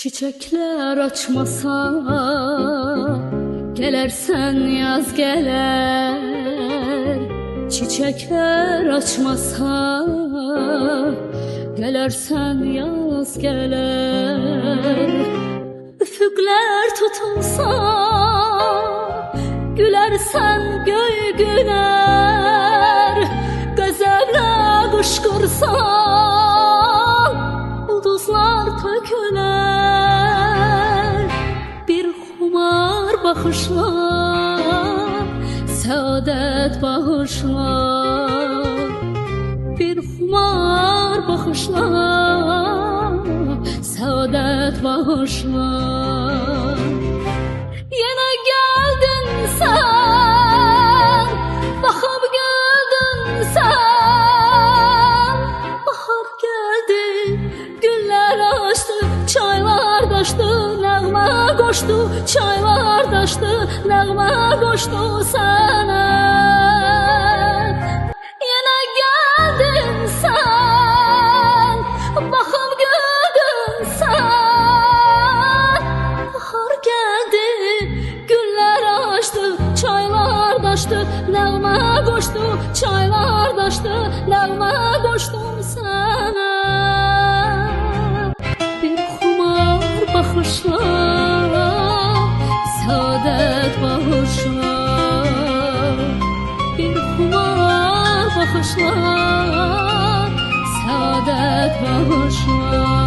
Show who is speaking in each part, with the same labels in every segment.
Speaker 1: Çiçekler açmasa gelersen yaz gelir. Çiçekler açmasa gelersen yaz gelir. Üfüqlər tutulsa gülersen göy güler. Qəzəblə qışqırsa ulduzlar töküler. Bir xumar baxışla səadət bağışlar. Bir xumar baxışla səadət bağışlar. Yenə gəldin sən, baxıb gəldin sən. Bahar gəldi, günlər açdı, çaylar daşdı, nəğmə qoşdu. Çaylar daşdı, nəğmə qoşdu sənə. Yenə gəldin sən, baxıb gəldin sən. Bahar gəldi, günlər açdı, çaylar daşdı, nəğmə qoşdu. Çaylar daşdı, nəğmə qoşdu sənə. Bir xumar baxışla səadət bağışlar. Bir xumar baxışla səadət bağışlar.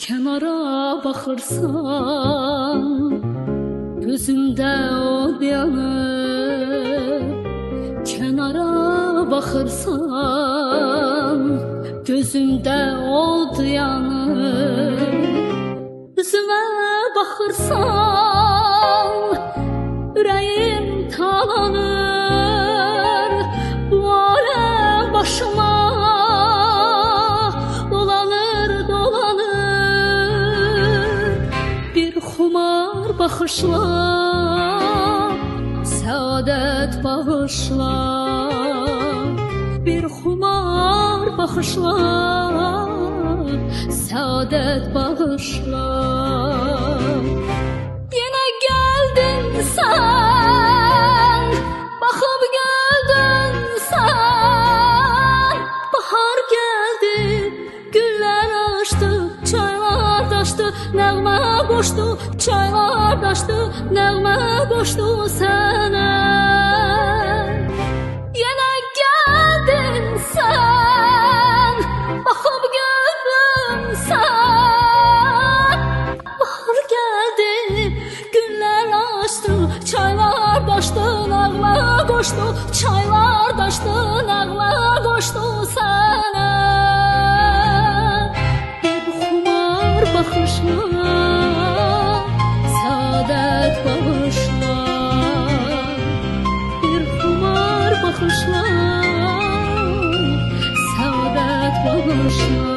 Speaker 1: Kənara baxırsan, gözümdə od yanır. Kənara baxırsan, gözümdə od yanır. Üzümə baxırsan, ürəyim talanır. Bu aləm başıma xumar baxışla səadət bağışlar. Bir xumar baxışla səadət bağışlar. Yenə gəldin sən, baxıb gəldin sən. Bahar gəldi, güllər açdı, çaylar daşdı, nəğmə qoşdu. Çaylar daşdı, nəğmə qoşdu sənə. Yenə gəldin sən, baxıb gəldin sən. Bahar gəldi, günlər açdı, çaylar daşdı, nəğmə qoşdu. Çaylar daşdı, nəğmə qoşdu sənə. Bir xumar baxışla səadət bağışlar. Bir xumar baxışlar səadət bağışlar.